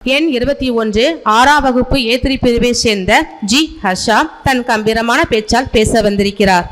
எண் 21 6ஆம் வகுப்பு ஏ3 பிரிவை சேர்ந்த ஜி ஹர்ஷா தன் கம்பீரமான பேச்சால் பேச வந்திருக்கிறார்.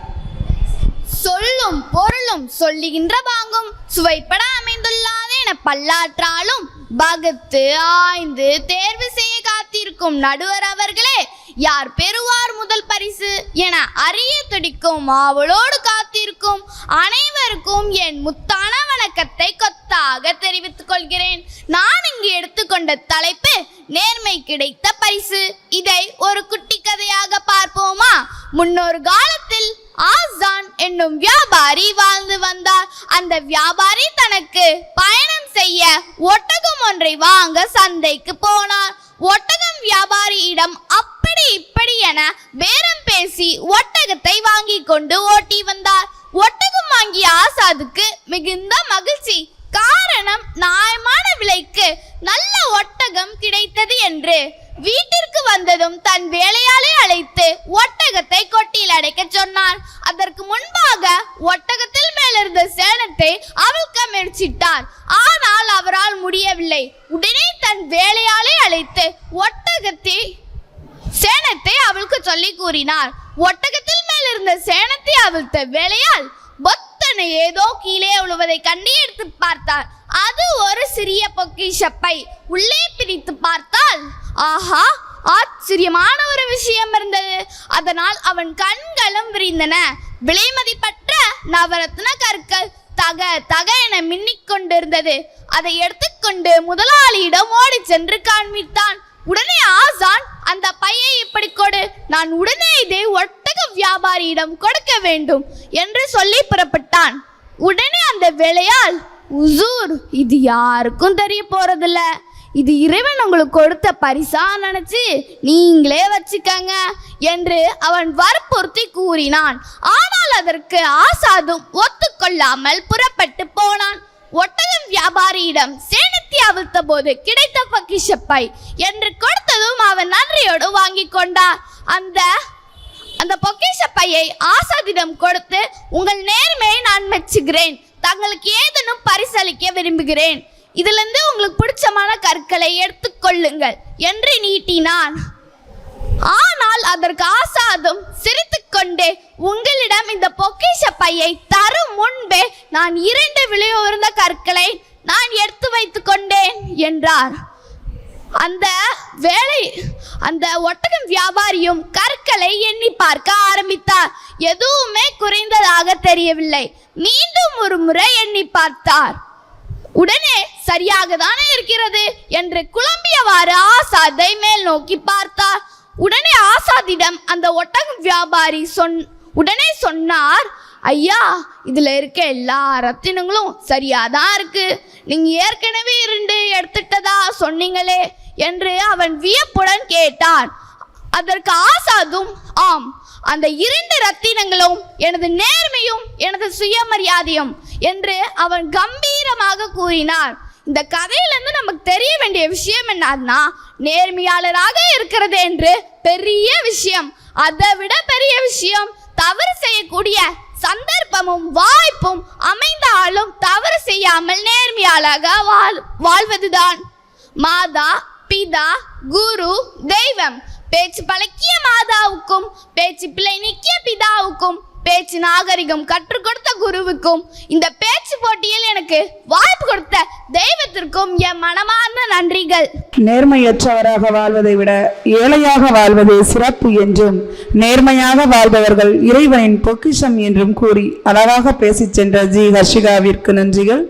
சொல்லும் பொருளும் சொல்லுகின்ற பாங்கும் சுவைப்பட அமைந்துள்ளாத என பல்லாற்றாலும் பகுத்து ஆய்ந்து தேர்வு செய்ய காத்திருக்கும் நடுவர் அவர்களே, யார் பெறுவார் முதல் பரிசு என அறிய துடிக்கும் ஆவலோடு காத்திருக்கும் அனைவருக்கும் என் முத்தான வணக்கத்தை கொத்தாக தெரிவித்துக் கொள்கிறேன். நான் இங்கு எடுத்துக்கொண்ட தலைப்பு நேர்மை கிடைத்த பரிசு. இதை ஒரு குட்டி கதையாக பார்ப்போமா? முன்னொரு காலத்தில் ஆசான் என்னும் வியாபாரி வாழ்ந்து வந்தார். அந்த வியாபாரி தனக்கு பயணம் செய்ய ஒட்டகம் ஒன்றை வாங்க சந்தைக்கு போனார். ஒட்டகம் வியாபாரியிடம் அப்படி இப்படி என பேரம் பேசி ஒட்டகத்தை வாங்கி கொண்டு ஓட்டி வந்தார். ஒட்டகம் வாங்கிய ஆசாதுக்கு மிகுந்த மகிழ்ச்சி. காரணம், நியாயமான விலைக்கு நல்ல ஒட்டகம் கிடைத்தது என்று. வீட்டிற்கு வந்ததும் தன் வேலையாளை அழைத்து ஒட்டகத்தை கொட்டியில் அடைக்க சொன்னார். அதற்கு முன்பாக ஒட்டகத்தில் மேலிருந்த சேணத்தை அவிழ்க்க முயற்சித்தார். ஆனால் அவரால் முடியவில்லை. உடனே தன் வேலையாளை அழைத்து சேணத்தை அவிழ்க்க சொல்லி கூறினார். ஒட்டகத்தில் மேலிருந்த சேணத்தை அவிழ்த்த வேலையால் பொத்தனை ஏதோ கீழே விழுவதை கண்டு எடுத்து பார்த்தார். அது ஒரு சிறிய பொக்கிஷப்பை. உள்ளே பிரித்து பார்த்தால் ஆஹா, ஆச்சரியமான ஒரு விஷயம் இருந்தது. அதனால் அவன் கண்களும் விரிந்தன. விலைமதிப்பற்ற நவரத்ன கற்கள் தக தக என மின்னிக் கொண்டிருந்தது. அதை எடுத்துக்கொண்டு முதலாளியிடம் ஓடி சென்று காண்பித்தான். உடனே ஆசான், அந்த பையை இப்படி கொடு, நான் உடனே இதை ஒட்டக வியாபாரியிடம் கொடுக்க வேண்டும் என்று சொல்லி புறப்பட்டான். உடனே அந்த வேலையால், உசூர், இது யாருக்கும் தெரிய போறதில்ல, இது இறைவன் உங்களுக்கு கொடுத்த பரிசா நினைச்சு நீங்களே வச்சுக்கங்க என்று அவன் வற்புறுத்தி கூறினான். ஆனால் அதற்கு ஆசாதும் ஒத்துக்கொள்ளாமல் புறப்பட்டு போனான். ஒட்டகம் வியாபாரியிடம் சேணத்தை அவிழ்த்த போது கிடைத்த பொக்கிஷப்பை என்று கொடுத்ததும் அவன் நன்றியோடு வாங்கி கொண்டார். அந்த பொக்கிஷப்பையை ஆசாதிடம் கொடுத்து, உங்கள் நேர்மையை நான் மெச்சுகிறேன், தங்களுக்கு ஏதேனும் பரிசளிக்க விரும்புகிறேன், இதிலிருந்து உங்களுக்கு பிடிச்சமான கற்களை எடுத்துக்கொள்ளுங்கள் என்று நீட்டினான். ஆனால் அதற்கு ஆசாதும் சிரித்துக்கொண்டே, உங்களிடம் இந்த பொக்கிஷ பையை தரும் முன்பே நான் 2 விலையுயர்ந்த கற்களை நான் எடுத்து வைத்துக் கொண்டேன் என்றார். அந்த ஒட்டகம் வியாபாரியும் கற்களை எண்ணி பார்க்க ஆரம்பித்தார். எதுவுமே குறைந்ததாக தெரியவில்லை. மீண்டும் ஒரு முறை எண்ணி பார்த்தார். உடனே சரியாக தானே இருக்கிறது என்று குழம்பியவாறு ஆசாதை மேல் நோக்கி பார்த்தார். உடனே ஆசாதிடம் அந்த ஒட்டகம் வியாபாரி உடனே சொன்னார், ஐயா, இதுல இருக்க எல்லா ரத்தினங்களும் சரியாதான் இருக்கு, நீங்க ஏற்கனவே 2 எடுத்துட்டதா சொன்னீங்களே என்று அவன் வியப்புடன் கேட்டான். அதற்கு ஆசாதும், ஆம், அந்த 2 ரத்தினங்களும் எனது நேர்மையும் எனது சுயமரியாதையும் என்று அவன் கம்பீரமாக கூறினார். இந்த கதையிலிருந்து நமக்கு தெரிய வேண்டிய விஷயம் என்னன்னா, நேர்மையாளராக இருக்கிறது என்று பெரிய விஷயம். அதை விட பெரிய விஷயம், தவறு செய்யக்கூடிய சந்தர்ப்பமும் வாய்ப்பும் அமைந்தாலும் தவறு செய்யாமல் நேர்மையாளராக வாழ்வதுதான். மாதா, பிதா, குரு, தெய்வம். பேச்சு பழக்கிய மாதாவுக்கும் பேச்சு பிழை நீக்கிய பிதாவுக்கும் பேச்சு நாகரிகம் கற்றுக் கொடுத்த குருவுக்கும் இந்த பேச்சு போட்டியில் எனக்கு வாய்ப்பு கொடுத்த தெய்வத்திற்கும் என் மனமார்ந்த நன்றிகள். நேர்மையற்றவராக வாழ்வதை விட ஏழையாக வாழ்வதே சிறப்பு என்றும், நேர்மையாக வாழ்பவர்கள் இறைவனின் பொக்கிஷம் என்றும் கூறி அழகாக பேசிச் சென்ற ஜி ஹர்ஷிகாவிற்கு நன்றிகள்.